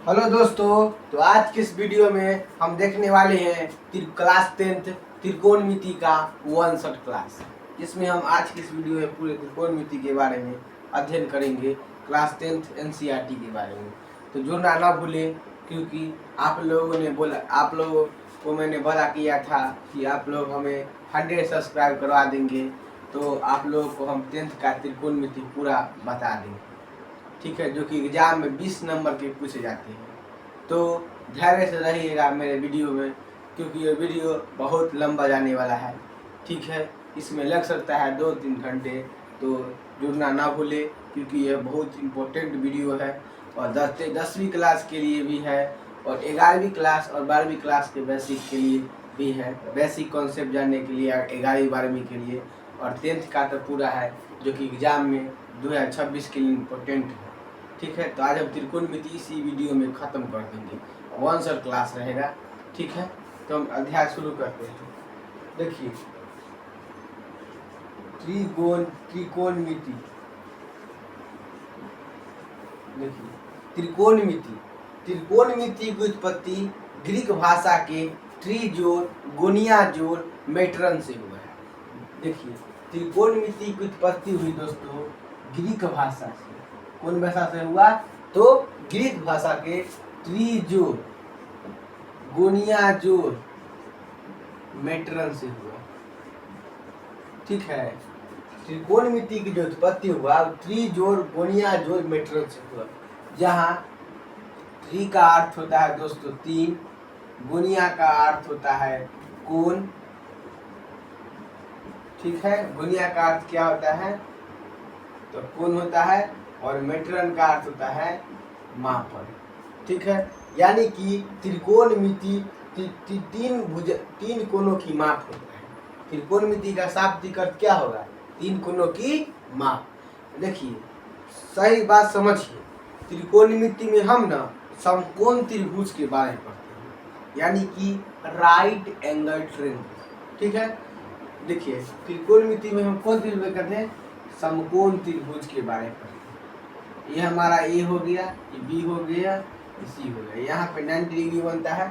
Hello दोस्तों, तो आज के इस वीडियो में हम देखने वाले हैं क्लास 10th त्रिकोणमिति का 1 शॉट क्लास, जिसमें हम आज की इस वीडियो में पूरे त्रिकोणमिति के बारे में अध्ययन करेंगे, क्लास 10th एनसीईआरटी के बारे में। तो जुड़ना ना भूलें, क्योंकि आप लोगों को मैंने वादा किया था कि आप लोग हमें 100 सब्सक्राइब करवा देंगे, तो आप लोगों को हम 10th का त्रिकोणमिति पूरा बता देंगे, ठीक है, जो कि एग्जाम में 20 नंबर के पूछे जाते हैं। तो धैर्य से रहिएगा मेरे वीडियो में, क्योंकि ये वीडियो बहुत लंबा जाने वाला है, ठीक है। इसमें लग सकता है 2-3 घंटे, तो जुड़ना ना भूले, क्योंकि यह बहुत इम्पोर्टेंट वीडियो है और 10वीं क्लास के लिए भी है, और 11वीं क्लास और 12वीं क्लास के बेसिक के लिए भी है। बेसिक कॉन्सेप्ट जानने के लिए 11वीं-12वीं के लिए, और 10th का तो पूरा है, जो कि एग्ज़ाम में 2026 के लिए इम्पोर्टेंट है, ठीक है। तो आज हम त्रिकोणमिति इसी वीडियो में ख़त्म कर देंगे, 1 शॉट क्लास रहेगा, ठीक है। तो हम अध्याय शुरू करते हैं। देखिए, त्रिकोणमिति। देखिए, त्रिकोणमिति की उत्पत्ति ग्रीक भाषा के ट्री जोड़ गोनिया जोड़ मेट्रन से हुआ है। देखिए, त्रिकोणमिति की उत्पत्ति हुई दोस्तों ग्रीक भाषा से। कौन भाषा से हुआ? तो ग्रीक भाषा के ट्री जोड़ गोनिया जोड़ मेट्रन से हुआ, ठीक है। त्रिकोणमिति की जो उत्पत्ति हुआ ट्री जोड़ गोनिया जोड़ मेट्रन से हुआ, जहाँ ट्री का अर्थ होता है दोस्तों 3, गोनिया का अर्थ होता है कोण, ठीक है। गोनिया का अर्थ क्या होता है? तो कोण होता है, और मेट्रन का अर्थ होता है मापन, ठीक है। यानी कि त्रिकोणमिति 3 कोणों की माप होता है। त्रिकोणमिति का शाब्दिक अर्थ क्या होगा? 3 कोणों की माप। देखिए, सही बात समझिए, त्रिकोणमिति में हम ना समकोण त्रिभुज के बारे में पढ़ते हैं, यानी कि राइट एंगल ट्रायंगल, ठीक है। देखिए, त्रिकोणमिति में हम कौन त्रिभुज करते हैं? समकोण त्रिभुज के बारे में पढ़ते हैं। ये हमारा ए हो गया, ये बी हो गया, ये सी हो गया, यहाँ पे 90 डिग्री बनता है,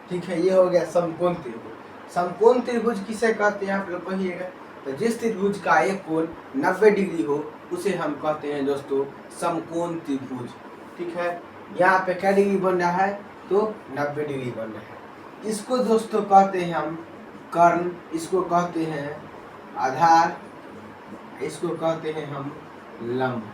ठीक है। ये हो गया समकोण त्रिभुज। समकोण त्रिभुज किसे कहते हैं आप लोग कहिएगा? तो जिस त्रिभुज का एक कोण 90 डिग्री हो उसे हम कहते हैं दोस्तों समकोण त्रिभुज, ठीक है। यहाँ पे क्या डिग्री बन रहा है? तो 90 डिग्री बन रहा है। इसको दोस्तों कहते हैं हम कर्ण, इसको कहते हैं आधार, इसको कहते हैं हम लंब,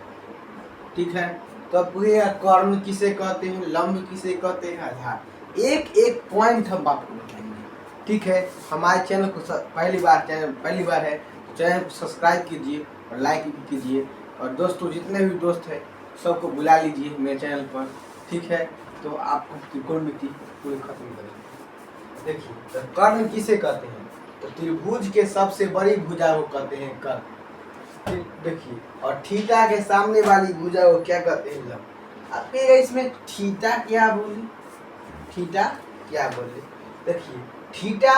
ठीक है। तो अब ये कर्ण किसे कहते हैं, लंब किसे कहते हैं, आधार। एक पॉइंट हम आपको बताएंगे, ठीक है। हमारे चैनल को पहली बार है तो चैनल को सब्सक्राइब कीजिए और लाइक भी कीजिए, और दोस्तों जितने भी दोस्त हैं सबको बुला लीजिए मेरे चैनल पर, ठीक है। तो आपको त्रिकोणमिति पूरी खत्म करेंगे। देखिए, तो कर्ण किसे कहते हैं? तो त्रिभुज के सबसे बड़ी भुजा को कहते हैं कर्ण, देखिए। और थीटा के सामने वाली भुजा को क्या कहते हैं? लंब। अब इसमें थीटा क्या बोले? देखिए, थीटा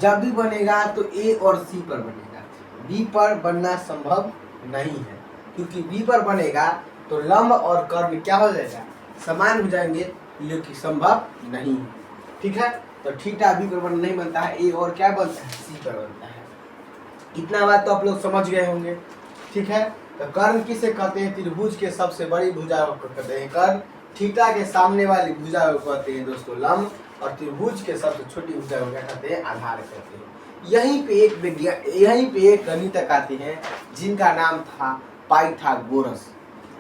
जब भी बनेगा तो ए और सी पर बनेगा, बी पर बनना संभव नहीं है, क्योंकि बी पर बनेगा तो लंब और कर्ण क्या हो जाएगा? समान हो जाएंगे, जो कि संभव नहीं है, ठीक है। तो थीटा बी पर नहीं बनता है, ए और क्या बनता है? सी पर बनता है। इतना बात तो आप लोग समझ गए होंगे, ठीक है। तो कर्ण किसे कहते हैं? त्रिभुज के सबसे बड़ी भुजा को कहते हैं कर्ण, थीटा के सामने वाली भुजा को कहते हैं दोस्तों लंब, और त्रिभुज के सबसे छोटी भुजा को क्या कहते हैं? आधार कहते हैं। यहीं पे एक गणितज्ञ आते हैं जिनका नाम था पाइथागोरस।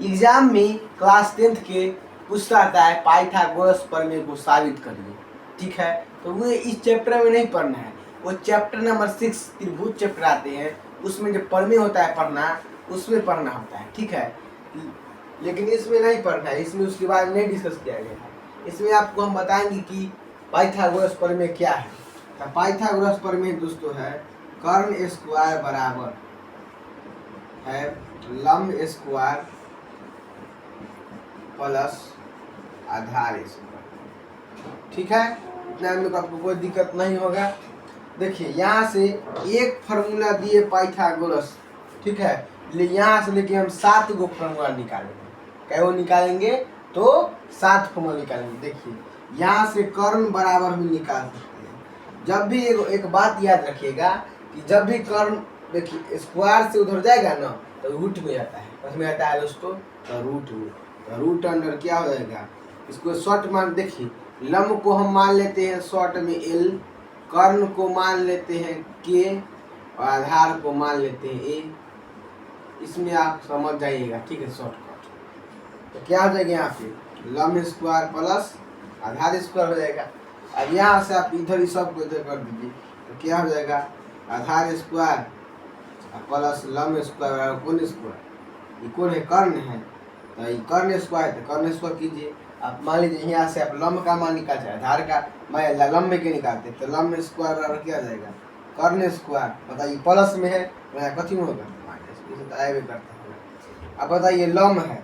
एग्जाम में क्लास 10th के पूछता है पाइथागोरस प्रमेय को साबित करिए, ठीक है। तो वो इस चैप्टर में नहीं पढ़ना है, वो चैप्टर नंबर 6 त्रिभुज चैप्टर आते हैं, उसमें जो प्रमेय होता है पढ़ना, उसमें पढ़ना होता है, ठीक है। लेकिन इसमें नहीं पढ़ना है, इसमें उसके बाद नहीं डिस्कस किया गया है। इसमें आपको हम बताएंगे कि पाइथागोरस प्रमेय क्या है। तो पाइथागोरस प्रमेय दोस्तों है कर्ण स्क्वायर बराबर है लंब स्क्वायर प्लस आधार स्क्वायर, ठीक है। इतना में आपको कोई दिक्कत नहीं होगा। देखिए, यहाँ से एक फार्मूला दिए पाइथागोरस, ठीक है। यहाँ से लेके हम 7 गो फार्मूला निकालेंगे। क्या वो निकालेंगे? तो 7 फॉर्मूला निकालेंगे। देखिए यहाँ से कर्ण बराबर भी निकाल सकते हैं। जब भी एक बात याद रखिएगा कि जब भी कर्ण देखिए स्क्वायर से उधर जाएगा ना तो रूट में जाता है। उसमें आता है दोस्तों तो रूट अंडर क्या हो जाएगा, इसको शॉर्ट मान देखिए, लंब को हम मान लेते हैं शॉर्ट में L, कर्ण को मान लेते हैं K और आधार को मान लेते हैं A। इसमें आप समझ जाइएगा, ठीक है। शॉर्टकट तो क्या हो जाएगा, यहाँ पे लंब स्क्वायर प्लस आधार स्क्वायर हो जाएगा। अब यहाँ से आप इधर ही सब को इधर कर दीजिए तो क्या हो जाएगा, आधार स्क्वायर प्लस लंब स्क्वायर कोण स्क्वायर, ये कौन है, कर्ण है, तो ये कर्ण स्क्वायर, तो कर्ण स्क्वायर कीजिए। आप मान लीजिए यहाँ से आप लंब का मान निकालते हैं, आधार का मैं लंब के निकालते तो लंब स्क्वायर बराबर क्या हो जाएगा, कर्ण स्क्वायर। बताइए प्लस में है कथी में होगा, माइनस, तो आए करता है। अब बताइए लंब है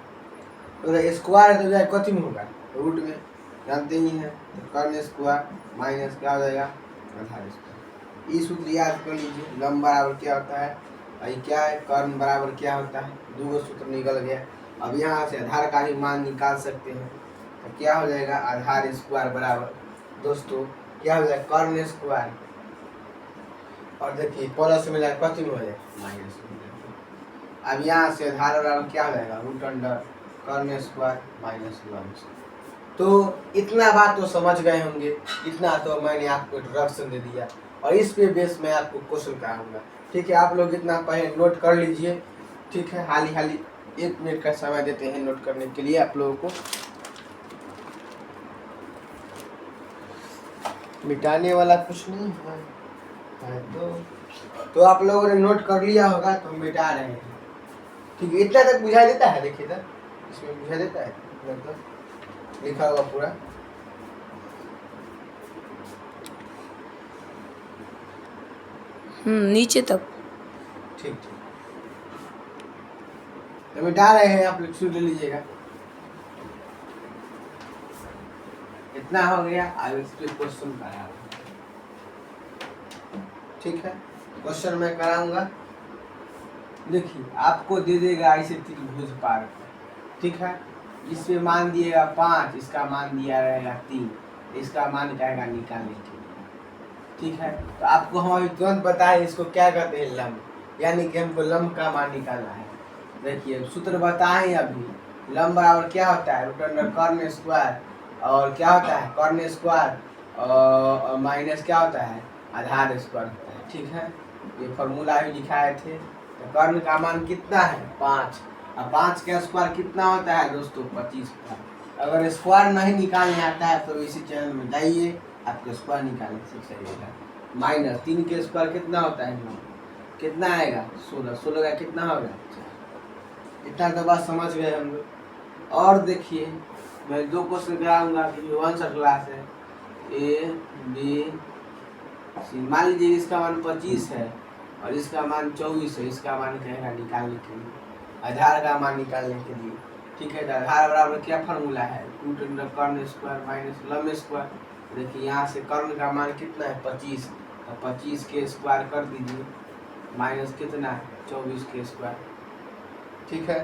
तो स्क्वायर तो जाए कथी में होगा, रूट में, जानते ही हैं। तो कर्ण स्क्वायर माइनस क्या हो जाएगा, आधार स्क्वायर। ये सूत्र याद कर लीजिए, लंब बराबर क्या होता है, ये क्या है, कर्ण बराबर क्या होता है, दो सूत्र निकल गया। अब यहाँ से आधार का ही मान निकाल सकते हैं तो क्या हो जाएगा, आधार स्क्वायर बराबर दोस्तों क्या हो जाएगा, कर्ण स्क्वायर, और देखिए प्लस में जाए कथी में हो जाएगा, माइनस में। अब यहाँ से आधार बराबर क्या हो जाएगा, रूट अंडर कर्ण स्क्वायर माइनस लंब। तो इतना बात तो समझ गए होंगे, इतना तो मैंने आपको इंट्रोडक्शन दे दिया और इस पे बेस मैं आपको क्वेश्चन कराऊंगा, ठीक है। आप लोग इतना पहले नोट कर लीजिए, ठीक है। हाली 1 मिनट का समय देते हैं नोट करने के लिए आप लोगों को। मिटाने वाला कुछ नहीं है तो आप लोगों ने नोट कर लिया होगा तो मिटा रहे हैं, ठीक है। इतना तक बुझा देता है, देखिए तक इसमें बुझा देता है, मतलब लिखा हुआ पूरा। नीचे तक, ठीक तो मिटा रहे हैं, आप लोग सुन लीजिएगा। इतना हो गया, अब इस पे क्वेश्चन करा, ठीक है। क्वेश्चन मैं कराऊंगा, देखिए आपको दे देगा ऐसे त्रिभुज पार, ठीक है। इसमें मान दिएगा 5, इसका मान दिया रहेगा 3, इसका मान कहेगा निकालने के लिए, ठीक है। तो आपको हम अभी तुरंत बताएं इसको क्या कहते हैं, लंब, यानी कि हमको लंब का मान निकालना है। देखिए सूत्र बताएं अभी, लंब बराबर क्या होता है, रूट अंडर कर्ण स्क्वायर, और क्या होता है कर्ण स्क्वायर और माइनस क्या होता है, आधार स्क्वायर होता है, ठीक है। ये फॉर्मूला भी दिखाए थे। तो कर्ण का मान कितना है, 5, अब 5 का स्क्वायर कितना होता है दोस्तों, 25 का। अगर स्क्वायर नहीं निकालने आता है तो इसी चैनल में जाइए, आपको स्क्वायर निकालने सीख जाइएगा। माइनस 3 के स्क्वायर कितना होता है, 9, कितना आएगा 16, 16 का कितना होगा 4। इतना तो बात समझ गए हम लोग। और देखिए मैं 2 क्वेश्चन कराऊंगा कि 1 सा क्लास है, A B C। मान लीजिए इसका मान 25 है और इसका मान 24 है, इसका मान कहेगा निकालने के लिए, आधार का मान निकालने के लिए, ठीक है। तो आधार बराबर क्या फार्मूला है, रूट अंडर कर्ण स्क्वायर माइनस लंब स्क्वायर। देखिए यहाँ से कर्ण का मान कितना है 25, तो 25 के स्क्वायर कर दीजिए, माइनस कितना है 24 के स्क्वायर, ठीक है।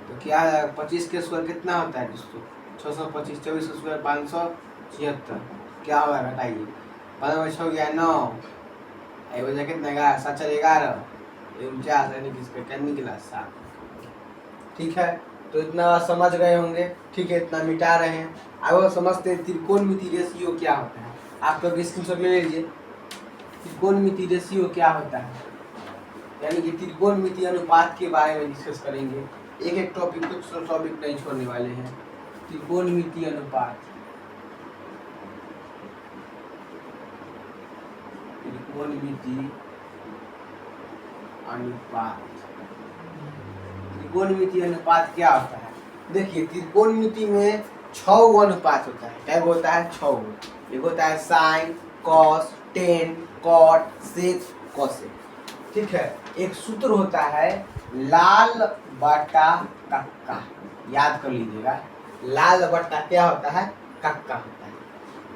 तो क्या है 25 के स्क्वायर कितना होता है दोस्तों, 625, 24 के स्क्वायर 576, क्या होगा घटाइए, 5 हो गया 9, एक बजे कितना 11, 7 4 11, 49, यानी कि इसका क्या निकला 7, ठीक है। तो इतना समझ गए होंगे, ठीक है। इतना मिटा रहे हैं, अब समझते हैं त्रिकोणमिति रेशियो क्या होता है। आप लोग स्क्रीनशॉट ले लीजिए, त्रिकोणमिति रेशियो क्या होता है, यानी कि त्रिकोणमिति अनुपात के बारे में डिस्कस करेंगे। एक एक टॉपिक, कुछ टॉपिक नहीं छोड़ने वाले हैं। त्रिकोणमिति अनुपात, त्रिकोणमिति अनुपात, त्रिकोणमिति अनुपात क्या होता है। देखिए त्रिकोणमिति में 6 अनुपात होता है, क्या होता है 6। एक होता है साइन, कॉस, टेन, कॉट, सेक, कोसेक, ठीक है। एक सूत्र होता है लाल बटा कक्का, याद कर लीजिएगा, लाल बटा क्या होता है, कक्का होता है।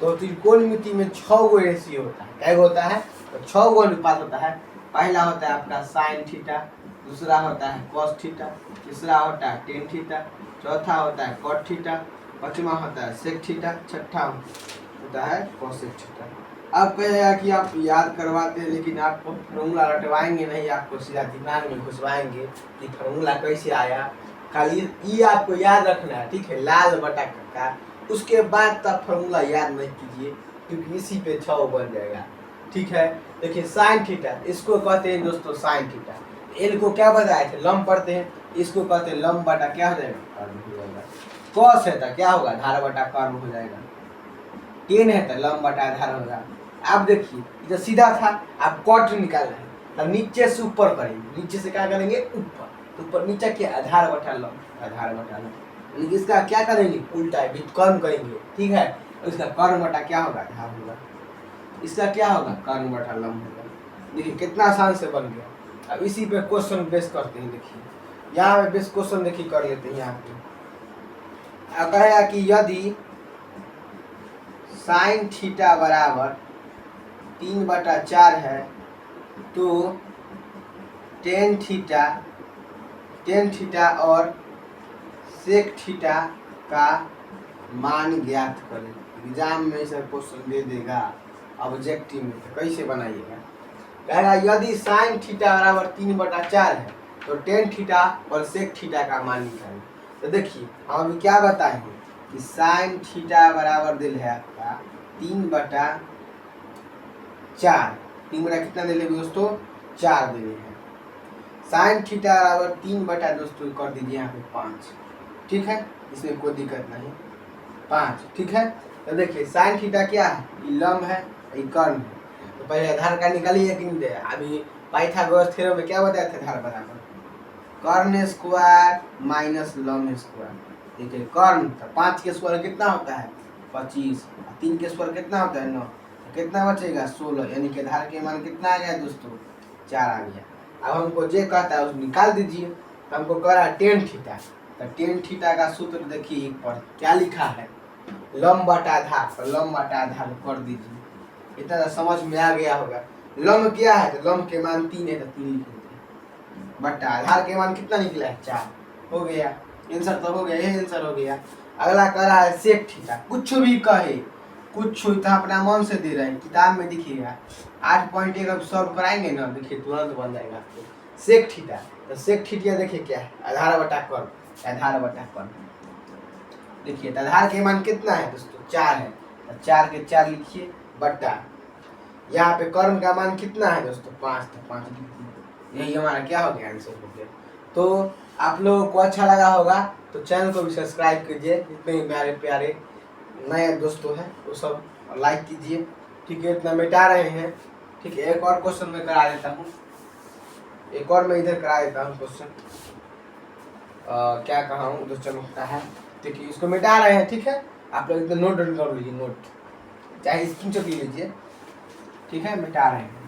तो त्रिकोणमिति में 6 रेशियो होता है, क्या होता है, तो 6 अनुपात होता है। पहला होता है आपका साइन थीटा, दूसरा होता है कॉस थीटा, तीसरा होता है टेन थीटा, चौथा होता है कॉट थीटा, पांचवा होता है सेक थीटा, छठा होता है कोसेक थीटा। अब कहेगा कि आप याद करवाते हैं लेकिन आपको फॉर्मूला रटवाएंगे नहीं, आपको सीधा दिमाग में घुसवाएंगे कि फॉर्मूला कैसे आया। खाली ये आपको याद रखना है, ठीक है, लाल बटा का। उसके बाद तब फॉर्मूला याद नहीं कीजिए क्योंकि इसी पे 6 बन जाएगा, ठीक है। देखिए साइन थीटा, इसको कहते हैं दोस्तों साइन थीटा। एल को क्या बताए थे, लंब पढ़ते हैं, इसको कहते हैं लंब बटा क्या हो जाएगा, कर्म हो जाएगा। कॉस है तो क्या होगा, धार बटा कर्म हो जाएगा। टेन है तो लंब बटा आधार होगा। आप देखिए इधर सीधा था, आप कॉट निकालना है तो नीचे से ऊपर करेंगे, नीचे से क्या करेंगे ऊपर, तो ऊपर नीचे के आधार बटा लंब, आधार बटा लंब। लेकिन इसका क्या करेंगे उल्टा है, कर्म करेंगे, ठीक है। इसका कर्म बटा क्या होगा, आधार होगा। इसका क्या होगा, कर्म बटा लंब होगा। देखिए कितना आसान से बन गया। अब इसी पे क्वेश्चन बेस करते हैं। देखिए यहाँ पे बेस क्वेश्चन देखिए कर लेते हैं। यहाँ पे कहेगा कि यदि साइन थीटा बराबर 3/4 है तो टेन थीटा और सेक थीटा का मान ज्ञात करें। एग्जाम में से क्वेश्चन दे देगा ऑब्जेक्टिव में, तो कैसे बनाइएगा। कहेगा यदि साइन थीटा बराबर 3/4 है तो टेन थीटा और सेक थीटा का मान निकालें। तो देखिए हम अभी क्या बताएंगे कि साइन थीटा बराबर दिल है आपका 3/4। 3 बटा कितना दे दोस्तों, 4 दे हैं। साइन थीटा बराबर 3/, दोस्तों कर दीजिए यहाँ पे 5, ठीक है, इसमें कोई दिक्कत नहीं, 5, ठीक है। तो देखिए साइन थीटा क्या है, ये लंब है, ये कर्म है। तो पहले आधार कार्ड निकालिए कि नहीं दे। अभी पाइथागोरस थ्योरम में क्या बताया था, आधार बराबर कर्ण स्क्वायर माइनस लंब स्क्वायर। देखिए कर्ण तो 5 के स्क्वायर कितना होता है 25, 3 के स्क्वायर कितना होता है 9, कितना बचेगा 16, यानी कि आधार के मान कितना आ गया दोस्तों, 4 आ गया। अब हमको जो कहता है उसको निकाल दीजिए। तो हमको कह रहा है टेन थीटा, तो टेन थीटा का सूत्र देखिए एक पर क्या लिखा है, लंब बटा आधार, तो लंब बटा आधार कर दीजिए। इतना समझ में आ गया होगा। लंब क्या है, तो लंब के मान 3 है तो 3 लिख देते, बटा आधार के मान कितना निकला है 4, हो गया आंसर। तो हो गया, ये आंसर हो गया। अगला कह रहा है सेक थीटा, कुछ भी कहे, कुछ तो अपना मन से दे रहे हैं, किताब में दिखिएगा 8.1 अब सॉल्व कराएंगे ना, देखिए तुरंत बन जाएगा आपको सेक थीटा। तो सेक थीटा देखिए क्या है, आधार बटा कर्म, आधार बटा कर्म। देखिए तो आधार के मान कितना है दोस्तों 4 है, तो 4 के 4 लिखिए बटा, यहाँ पे कर्म का मान कितना है दोस्तों 5, तो 5 लिखिए। यही हमारा क्या हो गया, आंसर हो गया। तो आप लोगों को अच्छा लगा होगा तो चैनल को भी सब्सक्राइब कीजिए, जितने प्यारे प्यारे नए दोस्तों हैं वो सब लाइक कीजिए, ठीक है। इतना मिटा रहे हैं, ठीक है। एक और क्वेश्चन मैं करा देता हूँ, एक और मैं इधर करा देता हूँ क्वेश्चन। क्या कहा हूँ तो चमकता है, ठीक है, इसको मिटा रहे हैं, ठीक है। आप लोग इधर नोट कर लीजिए, नोट चाहे स्क्रीनशॉट ले लीजिए, ठीक है, मिटा रहे हैं।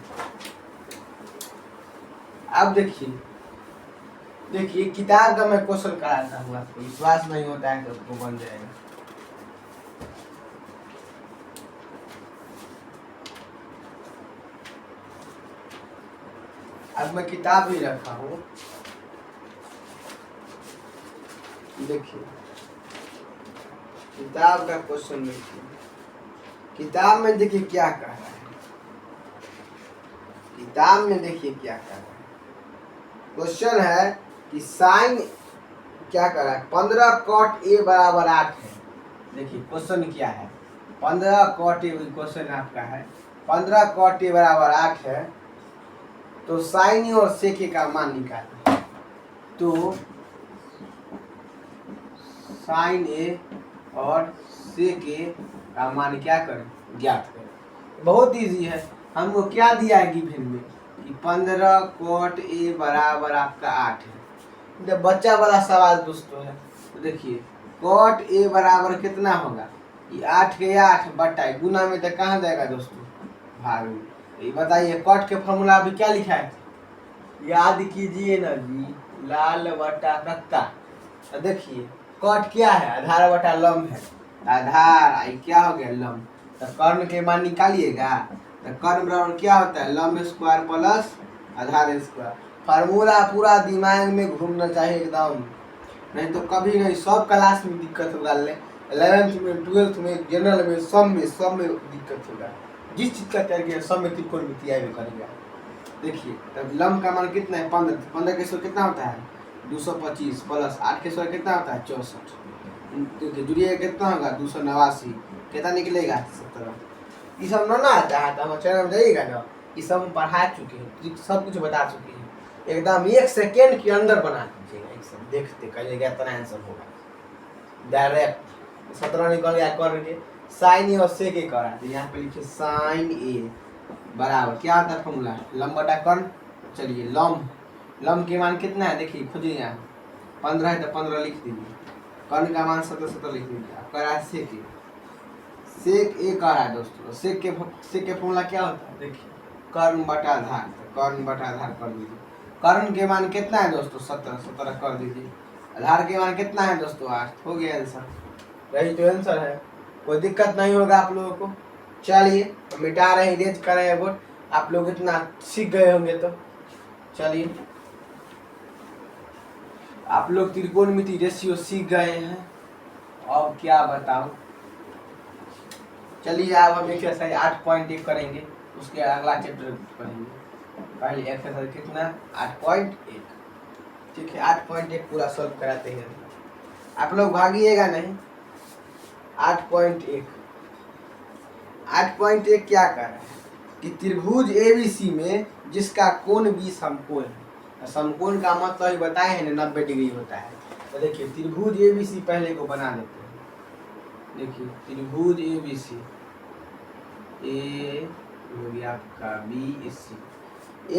अब देखिए किताब का मैं क्वेश्चन कराता हूँ, आपको विश्वास नहीं होता है तो उसको बन जाएगा। अब मैं किताब ही रखा हूँ, देखिए किताब का क्वेश्चन देखिए। किताब में देखिए क्या कह रहा है, किताब में देखिए क्या कह रहा है। क्वेश्चन है कि साइन क्या कर रहा है, 15 कॉट ए बराबर 8 है। देखिए क्वेश्चन क्या है, 15 कॉट ए, क्वेश्चन आपका है 15 कॉट ए बराबर 8 है, तो साइन ए और सेक ए का मान निकालें। तो साइन ए और सेक ए का मान क्या करें, ज्ञात करें। बहुत इजी है, हमको क्या दिया है गिवन में कि 15 कॉट ए बराबर आपका 8 है। तो बच्चा वाला सवाल दोस्तों है। तो देखिए कॉट ए बराबर कितना होगा, ये 8 के 8 बटा गुना में तो कहाँ जाएगा दोस्तों, भाग में। ये बताइए कॉट के फॉर्मूला अभी क्या लिखा है, याद कीजिए ना जी, लाल बटा कत्ता। तो देखिए कॉट क्या है, आधार बटा लंब है, आधार आई क्या हो गया लंब। तो कर्ण के मान निकालिएगा, तो कर्ण बराबर क्या होता है लंब स्क्वायर प्लस आधार स्क्वायर। फार्मूला पूरा दिमाग में घूमना चाहिए एकदम। नहीं तो कभी नहीं, सब क्लास में दिक्कत होगा। 11th में, 12th में, जनरल में, सब में दिक्कत होगा। जिस चीज़ का करेंगे सब में त्रिकोणमिति आएगा करेगा। देखिए तब लंब का मान कितना है 15, 15 के 100 कितना होता है 225 प्लस 8 के 100 कितना होता है 64। देखिए जुड़िए कितना होगा 289, कितना निकलेगा 17। ये सब ना आता है तो हमारे चैनल में जाइएगा ना, ये सब हम पढ़ा चुके हैं, सब कुछ बता चुके हैं, एकदम 1 सेकेंड के अंदर बना दीजिएगा। एक सब देखते कहिएगा इतना आंसर होगा डायरेक्ट। 17 निकल गया कर साइन ए और सेक ए करा, तो यहाँ पे लिखिए साइन ए बराबर क्या आता है फॉर्मूला लंब बटा कर्ण। चलिए लंब के मान कितना है देखिए खोजिए, यहाँ 15 है तो 15 लिख दीजिए, कर्ण का मान 17 लिख दीजिए। आप करा सेक ए करा है दोस्तों। सेक के फॉर्मूला क्या होता है देखिए कर्ण बटा आधार, तो कर्ण बटा आधार कर दीजिए। कर्ण के मान कितना है दोस्तों 17 कर दीजिए। आधार के मान कितना है दोस्तों 8, हो गया आंसर। यही तो आंसर है, कोई दिक्कत नहीं होगा आप लोगों को। चलिए तो मिटा रहे हैं, इरेज कर रहे हैं बोर्ड, आप लोग इतना सीख गए होंगे तो चलिए आप लोग त्रिकोणमिति रेशियो सीख गए हैं। अब क्या बताऊं, चलिए अब हम एक्सरसाइज 8.1 करेंगे, उसके अगला चैप्टर पढ़ेंगे। पहले एक्सरसाइज कितना 8.1, ठीक है 8.1 पूरा सॉल्व कराते हैं। आप लोग भागिएगा नहीं। 8.1 क्या कर रहा है कि त्रिभुज एबीसी में जिसका कोण बी समकोण है। समकोण का मतलब ही बताए हैं ना 90 डिग्री होता है। तो देखिए त्रिभुज एबीसी पहले को बना लेते हैं। देखिए त्रिभुज एबीसी, ए हो गया आपका बी सी,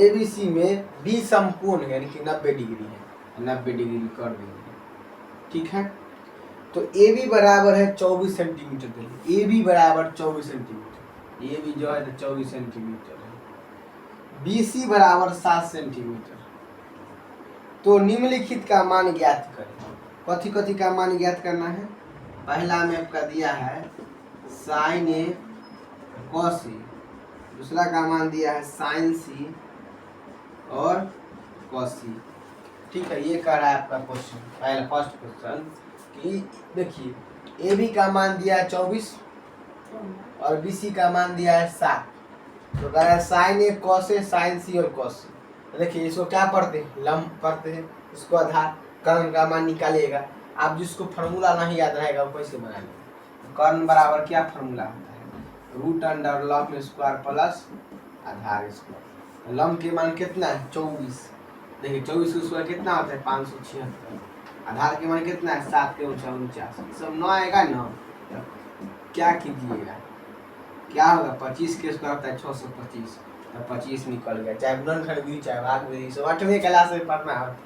एबीसी में बी समकोण है यानी कि 90 डिग्री है, 90 डिग्री कर देंगे, ठीक है। तो ए बी बराबर है 24 सेंटीमीटर, देखिए ए बी बराबर 24 सेंटीमीटर, ए बी जो है 24 सेंटीमीटर है। बी सी बराबर 7 सेंटीमीटर। तो निम्नलिखित का मान ज्ञात करें। कथी का मान ज्ञात करना है, पहला में आपका दिया है साइन ए कॉस ए, दूसरा का मान दिया है साइन सी और कॉस सी, ठीक है। ये कह रहा है आपका क्वेश्चन, पहला फर्स्ट क्वेश्चन कि देखिए ए बी का मान दिया है 24 और बी सी का मान दिया है 7। तो कह रहा है sign A cos A, sign सी और कॉस सी। तो देखिए इसको क्या पढ़ते हैं लंब करते हैं, इसको आधार कर्ण का मान निकालिएगा। आप जिसको फार्मूला नहीं याद रहेगा वो कैसे बनाएंगे। कर्ण बराबर क्या फार्मूला होता है रूट अंडर लंब स्क्वायर प्लस आधार स्क्वायर। लंब के मान कितना है 24, देखिए 24 का स्क्वायर कितना होता है 576। आधार के मान कितना है 7 के 49, सब 9 आएगा ना। तो क्या कीजिएगा, क्या होगा 25 के स्क्वायर होता है 625, तो 25 निकल गया, चाहे गुणनखंड भी चाहे भाग भी, सब 8वीं क्लास में पढ़ना होता है,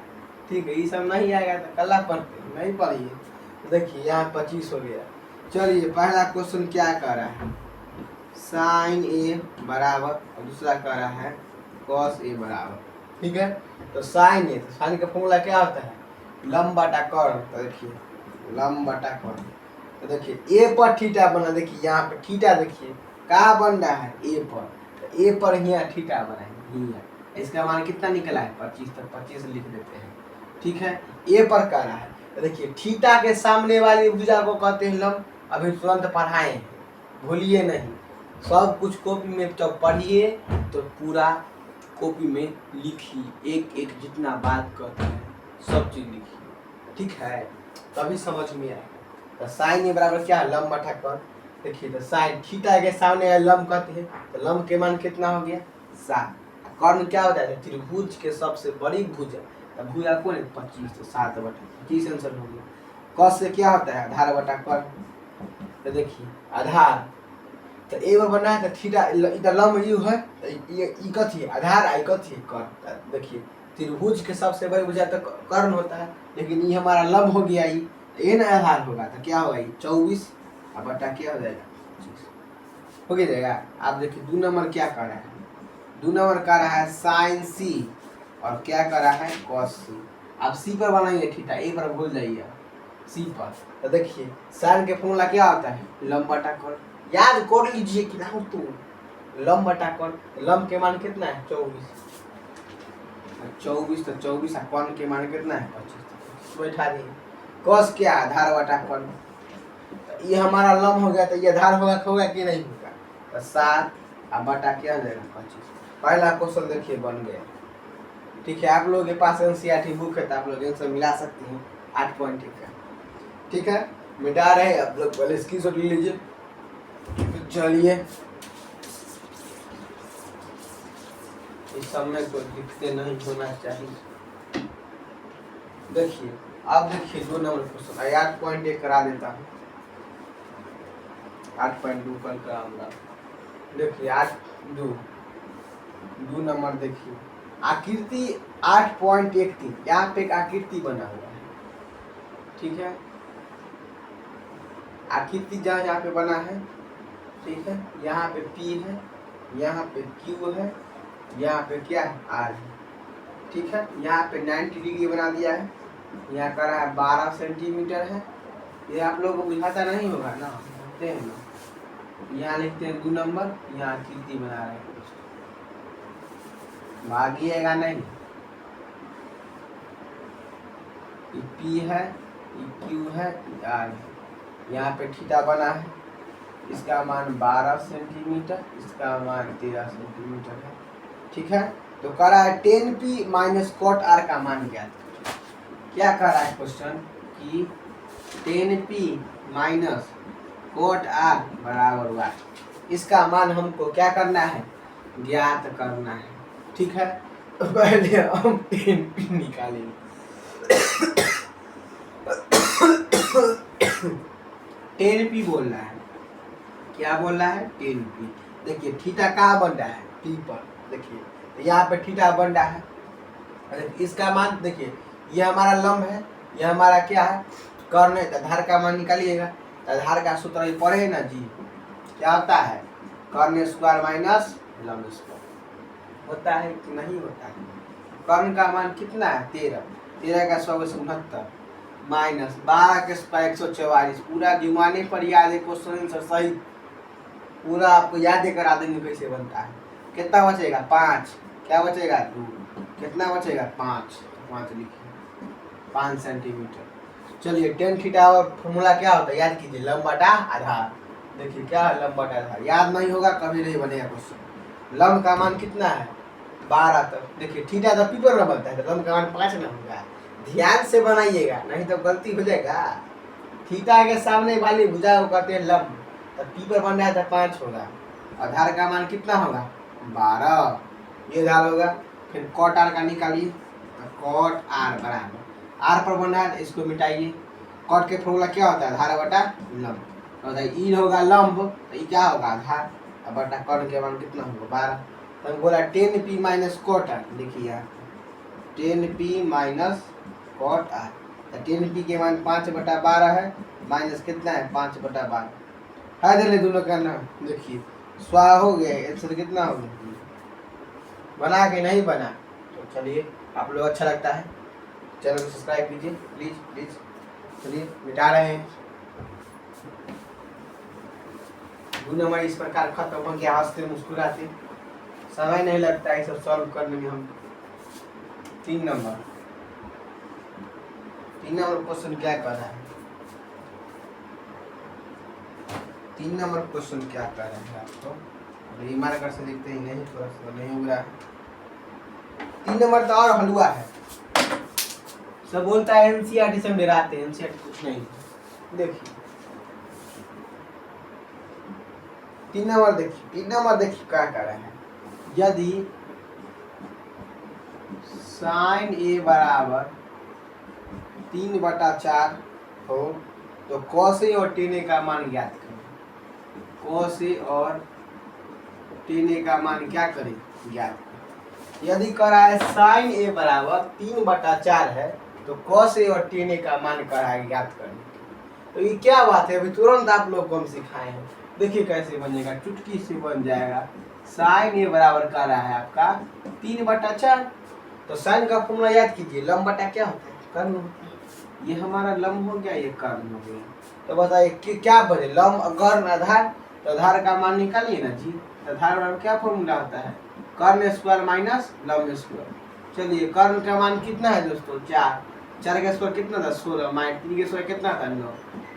ठीक है। ये सब नहीं आएगा तो कल पढ़ते नहीं पढ़िए। तो देखिए यहाँ 25 हो गया। चलिए पहला क्वेश्चन क्या कर रहा है साइन ए बराबर और दूसरा कर रहा है कॉस ए बराबर, ठीक है। तो साइन ए, तो साइन का फॉर्मूला क्या होता है लंब बटा कर्ण। तो देखिए लंब बटा कर्ण, तो देखिए ए पर थीटा बना, देखिए यहाँ पे थीटा देखिए कहाँ बन रहा है ए पर, तो ए पर यहाँ थीटा बना है यहाँ, इसका मान कितना निकला है 25, तो 25 लिख देते हैं, ठीक है। ए पर कर रहा है, तो देखिए थीटा के सामने वाली भुजा को कहते हैं लंब। अभी तुरंत पढ़ाए हैं, भूलिए नहीं, सब कुछ कॉपी में जब पढ़िए तो पूरा कॉपी में लिखिए, एक एक जितना बात कहते हैं सब चीज लिखिए, ठीक है, तभी समझ में आएगा। तो साइन ए बराबर क्या है लंब बटा कर्ण। देखिए तो साइन थीटा के सामने लंब कहते हैं, तो लंब के मान कितना हो गया 7। कर्ण क्या होता है त्रिभुज के सबसे बड़ी भुजा, तो भुजा कौन है 25, तो 7 बटा 25 आंसर हो गया। कॉस से क्या होता है आधार बटा कर्ण। तो देखिए आधार, तो ए पर बना है तो थीटा इधर लंब यू है, तो ये कथी है आधार, आई कथी है कर्ण। देखिए त्रिभुज के सबसे बड़ी भुजा तो कर्ण होता है, लेकिन ये हमारा लंब हो गया, ये ना आधार होगा, तो क्या होगा 24 अब बटा क्या हो जाएगा 25 हो जाएगा। आप देखिए 2 नंबर क्या कर रहा है, 2 नंबर कर रहा है साइन सी और क्या कर रहा है कॉस सी। आप सी पर बनाइए थीटा, ए पर भूल जाइए सी पर। तो देखिए साइन के फॉर्मूला क्या होता है लंब बटा कर्ण, याद कर लीजिए कि ना तो लंब बटा कर्ण। लंब के मान कितना है 24, तो 24 कर्ण के मान कितना है 25, बैठा दिए। कॉस क्या है, आधार बटा कर्ण। ये हमारा लंब हो गया, तो ये आधार होगा कि नहीं होगा, तो 7 और बटा क्या हो जाएगा 25। पहला क्वेश्चन देखिए बन गया। ठीक है, आप लोगों के पास एनसीईआरटी बुक है तो आप लोग इनसे मिला सकते हैं 8.1 का। ठीक है, मिटा रहे हैं, आप लोग पहले स्क्रीनशॉट ले लीजिए। चलिए, इस समय को लिखते नहीं होना चाहिए। देखिए, अब देखिए 2 नंबर क्वेश्चन 8.1 करा देता हूँ, 8.2 कल कराऊंगा। देखिए 2 नंबर देखिए, आकृति 8.13, यहाँ पे एक आकृति बना हुआ है। ठीक है, आकृति जहाँ यहाँ पे बना है, ठीक है, यहाँ पे P है, यहाँ पे Q है, यहाँ पे क्या है R है। ठीक है, यहाँ पे 90 डिग्री बना दिया है, यहाँ का रहा है 12 सेंटीमीटर है। ये आप लोगों को बुझाता नहीं होगा ना, जानते हैं ना। यहाँ लिखते हैं 2 नंबर, यहाँ आकृति बना रहे हैं, भागिएगा नहीं। ये P है, ये Q है, ये R है। यहाँ पे थीटा बना है, इसका मान 12 सेंटीमीटर, इसका मान 13 सेंटीमीटर है। ठीक है, तो कह रहा है 10P माइनस कॉट R का मान ज्ञात करें। क्या कह रहा है क्वेश्चन कि 10P माइनस कॉट R बराबर 1, इसका मान हमको क्या करना है, ज्ञात करना है। ठीक है, तो पहले हम 10P निकालेंगे। 10P बोल रहा है, क्या बोल रहा है 10P। देखिए थीटा कहाँ बन रहा है, P पर। देखिए यहाँ पे थीटा बन रहा है, इसका मान देखिए, ये हमारा लंब है, ये हमारा क्या है कर्ण है। आधार का मान निकालिएगा, आधार का सूत्र ही पढ़े ना जी, क्या होता है कर्ण स्क्वायर माइनस लंब स्क्वायर। होता है कि नहीं होता है। कर्ण का मान कितना है 13, 13 का 100 69 माइनस 12 के 144। पूरा जुमाने पर याद है, क्वेश्चन आंसर सही पूरा आपको याद करा देंगे कैसे बनता है। कितना बचेगा 5, क्या बचेगा 2, कितना बचेगा 5, 5 लिखिए 5 सेंटीमीटर। चलिए टेन थीटा और फॉर्मूला क्या होता है याद कीजिए, लंब बटा आधार। देखिए क्या है लंब बटा आधार, याद नहीं होगा कभी नहीं बनेगा क्वेश्चन। लंब का मान कितना है 12 तक। देखिए थीटा तो पी पर बनता है, तो लंब का मान 5 ना होगा। ध्यान से बनाइएगा नहीं तो गलती हो जाएगा। थीटा के सामने वाली भुजा को कहते हैं लंब, तो पी पर बन रहा है तो 5 होगा। आधार का मान कितना होगा 12, ये आधार होगा। फिर कॉट आर का निकालिए, तो कॉट आर बराबर आर पर बन रहा है, इसको मिटाइए। कॉट के फॉर्मूला क्या होता है आधार बटा लंब, तो ई होगा लंब, तो ई क्या होगा आधार, और बटा कर्ण के मान कितना होगा 12। तो हम बोला 10P माइनस कॉट आर, लिखिए 10P माइनस कॉट आर। तो 10P के मान 5/12 है, माइनस कितना है 5/12 है। दिले दोनों का नाम देखिए स्वा हो गया, आंसर कितना हो गया, बना के नहीं बना। तो चलिए आप लोग अच्छा लगता है चैनल को सब्सक्राइब कीजिए प्लीज प्लीज। चलिए मिटा रहे हैं, 2 नंबर इस प्रकार खत्म हो गया। हंसते मुस्कुराते, समय नहीं लगता है सब सॉल्व करने में। हम 3 नंबर क्वेश्चन क्या कर रहा है, 3 नंबर क्वेश्चन क्या कर रहे हैं आपको मार्कर से देखते ही नहीं, थोड़ा सा नहीं हो रहा है। 3 नंबर तो और हलवा है, सब बोलता है एनसीईआरटी से हम डराते हैं, एनसीईआरटी कुछ नहीं। देखिए 3 नंबर देखिए क्या कर रहे हैं। यदि साइन ए बराबर 3/4 हो तो कॉस ए और टेन ए का मान ज्ञात करें। कॉस ए और टेन ए का मान क्या करें ज्ञात करें। यदि करा है साइन ए बराबर 3/4 है तो कॉस ए और टेन ए का मान करा है ज्ञात करें। तो ये क्या बात है, अभी तुरंत आप लोग को हम सिखाए हैं। देखिए कैसे बनेगा, चुटकी से बन जाएगा। साइन ए बराबर कर रहा है आपका 3/4, तो साइन का फॉर्मूला याद कीजिए, लंब बटा क्या होता है कर्ण होता है। ये हमारा लंब हो गया, ये कर्ण हो गया। तो बताइए कि क्या बने, लंब कर्ण आधार, तो आधार का मान निकालिए ना जी। आधार बराबर क्या फॉर्मूला होता है, कर्ण स्क्वायर माइनस लंब स्क्वायर। चलिए कर्ण का मान कितना है दोस्तों 4, 4 का स्क्वायर कितना था 16, माइनस 3 का स्क्वायर कितना था 9,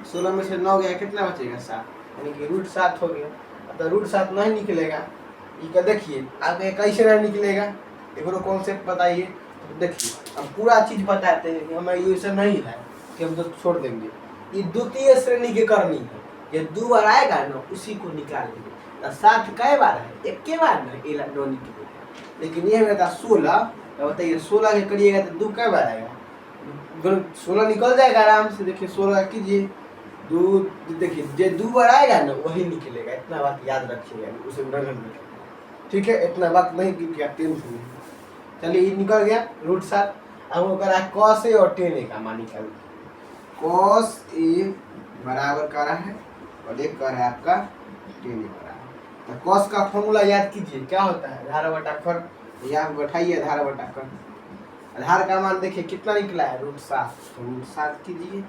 16 में से 9 गया कितना बचेगा 7, यानी कि रूट 7 हो गया। अब तो रूट 7 नहीं निकलेगा, ये देखिए आगे कैसे नहीं निकलेगा, एक कॉन्सेप्ट बताइए। तो देखिए हम पूरा चीज बताते हैं कि हमें ये सब नहीं है कि हम तो छोड़ देंगे, ये द्वितीय श्रेणी की करनी है, ये 2 बार आएगा ना उसी को निकालेंगे। तो 7 कई बार है, एक के बार ना इलेक्ट्रॉनिक निकलेगा, लेकिन ये हमें था 16, तो बताइए 16 के करिएगा तो 2 कई बार आएगा, 16 निकल जाएगा आराम से। देखिए 16 कीजिए, 2 देखिए जो 2 बार आएगा ना वही निकलेगा, इतना बात याद रखिएगा, उसे रगड़ में ठीक है, इतना बात नहीं कि क्या टेंशन नहीं। चलिए ये निकल गया रूट 7। अब वो करा कॉस ए और टेन ए का मान निकाल, कॉस ए बराबर कर रहा है और एक कर रहा है आपका टेन ए बराबर। तो कॉस का फॉर्मूला याद कीजिए क्या होता है, आधार बटा खर, यहाँ बैठाइए आधार बटा खर। आधार का मान देखिए कितना निकला है रूट 7, तो रूट 7 कीजिए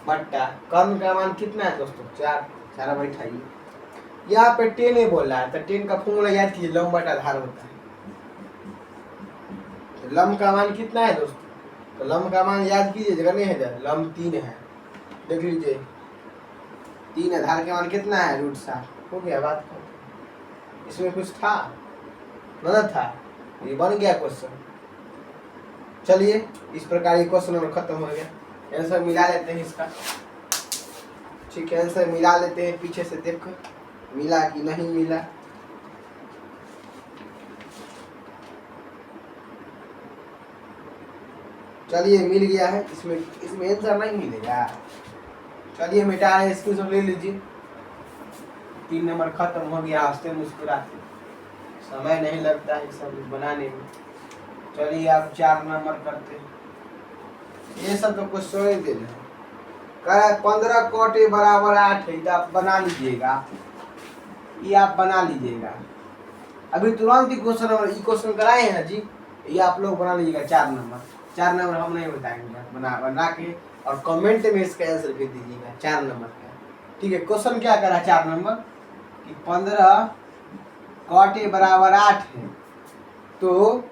बट्टा कर्ण का मान कितना है दोस्तों 4, 4 बैठाइए। यहाँ पे 10 ए बोल रहा है, तो 10 का फॉर्मूला याद कीजिए, लंब बटा आधार होता है। तो लंब का मान कितना है दोस्तों, तो लंब का मान याद कीजिए, जगह नहीं है, लंब 3 है, देख लीजिए 3, आधार का मान कितना है रूट 7, हो गया बात। इसमें कुछ था ना था, ये बन गया क्वेश्चन। चलिए इस प्रकार ये क्वेश्चन नंबर खत्म हो गया। आंसर मिला लेते हैं इसका, ठीक है, आंसर मिला लेते हैं पीछे से देखकर मिला कि नहीं मिला। चलिए मिल गया है, इसमें आंसर नहीं मिलेगा। चलिए मिटा रहे, इसको सब ले लीजिए। 3 नंबर खत्म हो गया, हंसते मुस्कुराते, समय नहीं लगता है सब बनाने में। चलिए आप 4 नंबर करते हैं, ये सब तो कुछ सोच दे रहे हैं। कह 15 cot a बराबर 8 है, तो आप बना लीजिएगा, ये आप बना लीजिएगा अभी तुरंत ही क्वेश्चन कराए हैं जी, ये आप लोग बना लीजिएगा 4 नंबर। 4 नंबर हम नहीं बताएंगे, बना के और कमेंट में इसका आंसर भेज दीजिएगा 4 नंबर का, ठीक है। क्वेश्चन क्या करा 4 नंबर कि 15 cot a बराबर 8 है, तो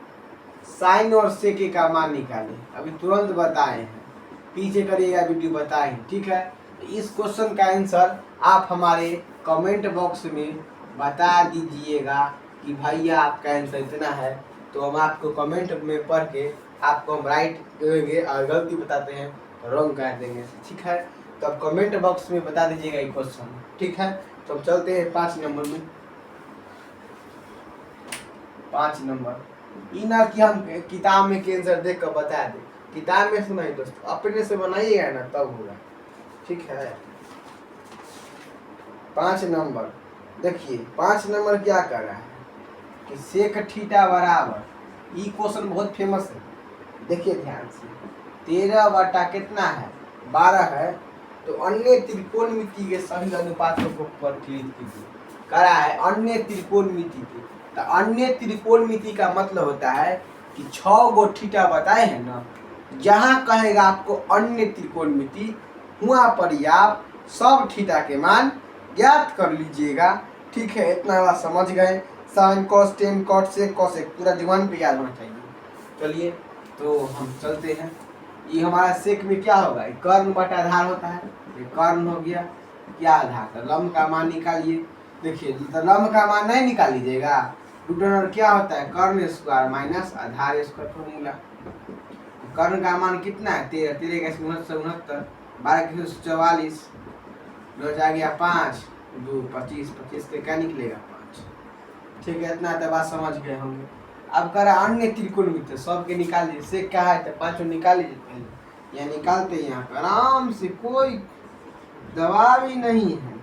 साइन और सेके का मान निकालें। अभी तुरंत बताए हैं, पीछे करिएगा वीडियो बताए, ठीक है। इस क्वेश्चन का आंसर आप हमारे कमेंट बॉक्स में बता दीजिएगा कि भैया आपका आंसर इतना है, तो हम आपको कमेंट में पढ़ के आपको हम राइट देंगे, और गलती बताते हैं तो रॉन्ग कर देंगे, ठीक है। तो आप कमेंट बॉक्स में बता दीजिएगा ये क्वेश्चन, ठीक है। तो हम चलते हैं 5 नंबर में। 5 नंबर ये ना कि हम किताब में के आंसर देख कर बता दें, किताब में सुनाई दोस्तों, अपने से बनाइएगा ना तब होगा, ठीक है। 5 नंबर देखिए, 5 नंबर क्या कर रहा है कि सेक थीटा बराबर, ये क्वेश्चन बहुत फेमस है, देखिए ध्यान से। 13 बटा कितना है 12 है, तो अन्य त्रिकोणमिति के सभी अनुपातों को परिकलित कीजिए। करा है अन्य त्रिकोणमिति के, तो अन्य त्रिकोणमिति का मतलब होता है कि 6 गो थीटा बताए हैं ना, जहाँ कहेगा आपको अन्य त्रिकोणमिति, वहाँ पर ही आप सब थीटा के मान ज्ञात कर लीजिएगा, ठीक है। इतना बात समझ गए, sine cos tan cot sec cosec पूरा जुबान पे याद होना चाहिए। चलिए तो हम चलते हैं, ये हमारा सेक में क्या होगा, कर्ण बटा आधार होता है, ये कर्ण हो गया, क्या आधार था लंब का मान निकालिए। देखिए तो लंब का मान नहीं निकाल लीजिएगा, रूट क्या होता है कर्ण स्क्वायर माइनस आधार स्क्वायर फॉर्मूला। कर्ण का मान कितना है 13, 13 का 69, 12 के 44, रोज आ गया 5, 2 25, 25 के क्या निकलेगा 5, ठीक है। इतना तो बात समझ गए होंगे। अब करा अन्य त्रिकोणमिति सबके निकाल लीजिए, सेक क्या है तो 5 निकाल लीजिए पहले, यह निकालते हैं यहाँ पे आराम से, कोई दबाव ही नहीं है।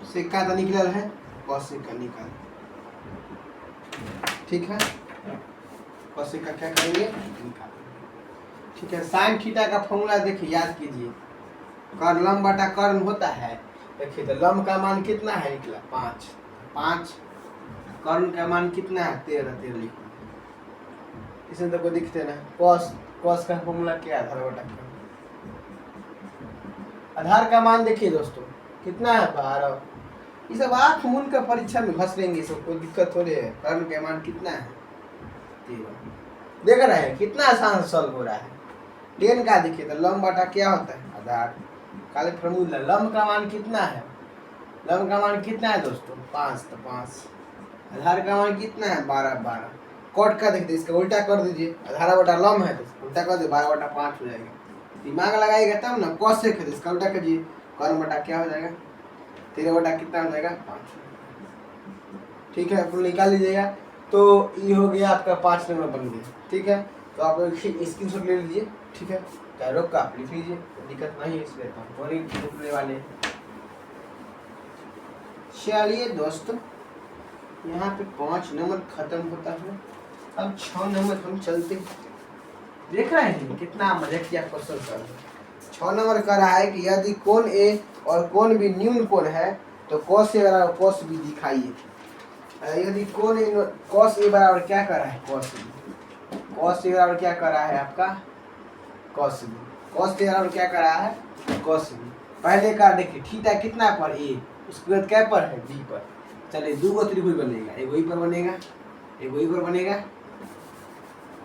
सेक का तो निकल है, कॉसेक का निकाल, ठीक है। कॉसेक का क्या करेंगे निकाल, ठीक है। साइन थीटा का फॉर्मूला देखिए याद कीजिए, कर्ण लंब बटा कर्ण होता है। देखिए तो लंब का मान कितना है निकला 5, 5 कर्ण का मान कितना है 13, 13 लिखना, इसमें तो कोई दिखते ना। कॉस, कॉस का फॉर्मूला क्या है आधार बटा कर्ण, आधार का मान देखिए दोस्तों कितना है 12। ये सब आँख मूंद का परीक्षा में घस लेंगे, सब कोई दिक्कत थोड़े है। कर्ण का मान कितना है 13। देख रहे हैं कितना आसान सॉल्व हो रहा है। 10 का देखिए तो लंब बटा क्या होता है आधार, खाली फॉर्मूला। लंब का मान कितना है, लंब का मान कितना है दोस्तों 5, तो 5। आधार का मान कितना है 12, 12। कट का देखते इसका उल्टा कर दीजिए, आधार बटा लंब है तो उल्टा कर दीजिए 12 बटा 5 हो जाएगा। दिमाग लगाइएगा तब ना, कौशिक है तो इसका उल्टा कीजिए, कौन बटा क्या हो जाएगा 13 बटा कितना हो जाएगा 5। ठीक है, अपने निकाल लीजिएगा। तो ये हो गया आपका 5 नंबर बन गया। ठीक है, तो आप स्क्रीन शॉट ले लीजिए। ठीक है, चाहे रोक का आप लिख लीजिए, दिक्कत नहीं है इसमें, तो और लिखने वाले। चलिए दोस्तों, यहाँ पे 5 नंबर खत्म होता है। अब 6 नंबर हम चलते हैं। देख रहे हैं कितना मजा किया क्वेश्चन सर। 6 नंबर कह रहा है कि यदि कोण ए और कोण बी न्यून कोण है तो cos ए बराबर cos बी दिखाइए। यदि कोण ए cos ए बराबर क्या कर रहा है cos बी, cos ए बराबर क्या कर रहा है आपका cos बी, cos ए बराबर क्या कर रहा है cos बी। पहले का देखिए थीटा कितना पर ए, उसके बाद क्या पर है बी पर। चलिए दो गो त्रिभुज बनेगा, एक वही पर बनेगा एक वही पर बनेगा।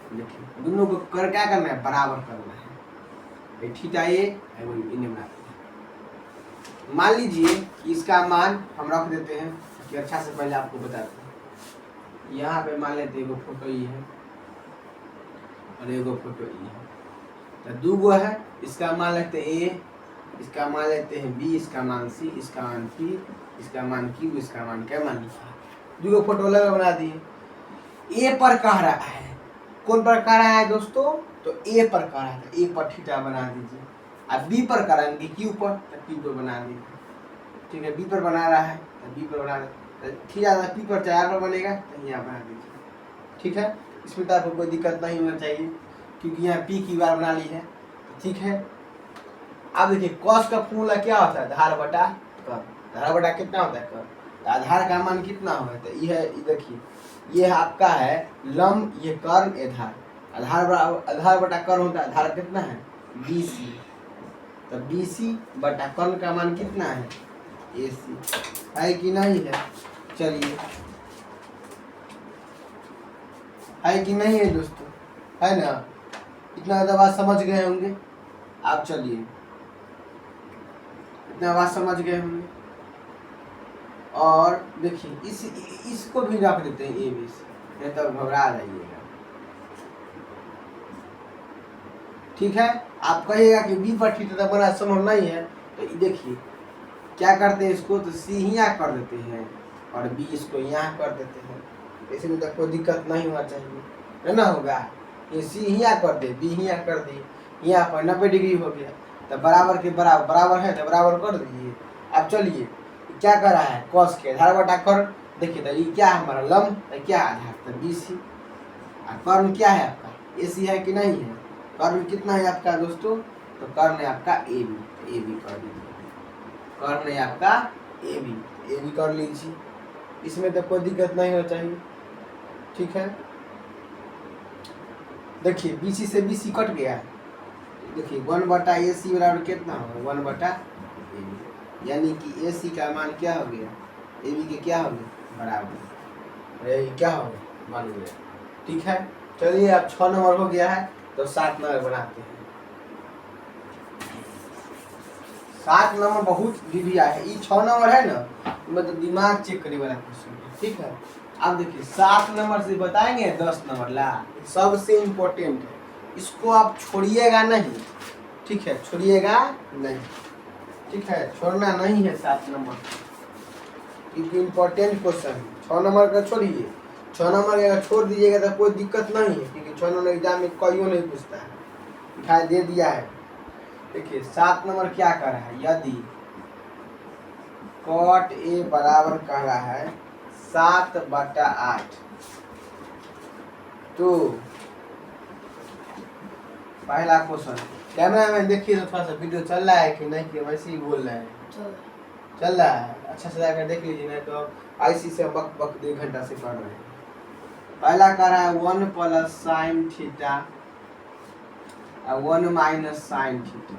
देखिए दोनों को कर क्या करना है बराबर करना है, थीटा ए वही इन्हें बनाते हैं। मान लीजिए कि इसका मान हम रख देते हैं कि अच्छा से पहले आपको बताते हैं। यहाँ पे मान लेते हैं एगो फोटो ये है और एगो फोटो ये है, तो दो गो है। इसका मान लेते हैं ए, इसका मान लेते हैं बी, इसका मान सी, इसका मान पी, इसका मान क्यू, इसका मान क्या मान लिखा, दो गो फोटो अलग बना दिए। ए पर कह रहा है, कौन पर कह रहा है दोस्तों, तो ए पर कह रहा है, ए पर थीटा बना दीजिए। अब बी पर कराएंगे क्यू पर, तो क्यू पर बना दीजिए। ठीक है, बी पर बना रहा है तो बी पर बना, थीटा पी पर 4 पर बनेगा तो यहाँ बना दीजिए। ठीक है, इसमें तो आपको कोई दिक्कत नहीं होना चाहिए क्योंकि यहाँ पी की बार बना ली है। ठीक है, अब देखिए कॉस का फॉर्मूला क्या होता है आधार बटा कर। आधार बटा कितना होता है कर, तो आधार का मान कितना होगा, तो ये देखिए ये आपका है लंब, ये कर्ण आधार, आधार बटा कर्ण होता है। आधार कितना है BC, तो BC बटा कर्ण का मान कितना है AC, है कि नहीं है। चलिए है कि नहीं है दोस्तों, है ना, इतना ज़्यादा बात समझ गए होंगे आप। चलिए इतना बात समझ गए होंगे, और देखिए इसको भी रख देते हैं ए बी से, नहीं तो घबरा जाइएगा। ठीक है, आप कहिएगा कि बी पर थीटा बना संभव नहीं है, तो देखिए क्या करते हैं इसको, तो सी यहाँ कर देते हैं और बी इसको यहाँ कर देते हैं। इसमें तो कोई दिक्कत नहीं होना चाहिए, है ना। होगा ये सी यहाँ कर दे, बी यहाँ कर दे, यहाँ पर 90 डिग्री हो गया, तो बराबर के बराबर बराबर है तो बराबर कर दीजिए। अब चलिए क्या कर रहा है कॉस के आधार बटा कर। देखिए तो ये क्या है हमारा लंब, तो क्या आधार तो BC, और कर्ण क्या है आपका AC है कि नहीं है। कर्ण कितना है आपका दोस्तों, तो कर्ण है आपका AB कर दीजिए, कर्ण है आपका AB कर लीजिए। इसमें तो कोई दिक्कत नहीं होना चाहिए। ठीक है, देखिए BC से BC कट गया है, देखिए 1 बटा AC बराबर कितना होगा 1 बटा AB, यानी कि AC का मान क्या हो गया AB के क्या हो गया बराबर, ये क्या हो गया बन गया। ठीक है, चलिए अब 6 नंबर हो गया है, तो 7 नंबर बनाते हैं। 7 नंबर बहुत विधिया है, ये 6 नंबर है ना, मतलब दिमाग चेक करने वाला क्वेश्चन है। ठीक है, अब देखिए 7 नंबर से बताएंगे 10 नंबर ला, सबसे इम्पोर्टेंट है, इसको आप छोड़िएगा नहीं। ठीक है, छोड़िएगा नहीं। ठीक है, छोड़ना नहीं है 7 नंबर, क्योंकि इम्पोर्टेंट क्वेश्चन है। 6 नंबर का छोड़िए, 6 नंबर अगर छोड़ दीजिएगा तो कोई दिक्कत नहीं है, क्योंकि 6 नंबर एग्जाम में कोई नहीं पूछता है, दिखाई दे दिया है। देखिए 7 नंबर क्या कर रहा है, यदि cot A बराबर कह रहा है 7 बटा 8, तो पहला क्वेश्चन, कैमरा मैन देखिए तो थोड़ा सा वीडियो चल रहा है कि नहीं, कि वैसे ही बोल रहे हैं, चल रहा है, अच्छा से जाकर देख लीजिए, नहीं तो IC से बक बक 2 घंटा से पढ़ रहे हैं। पहला कह रहा है 1 प्लस साइन थीटा और 1 माइनस साइन थीटा।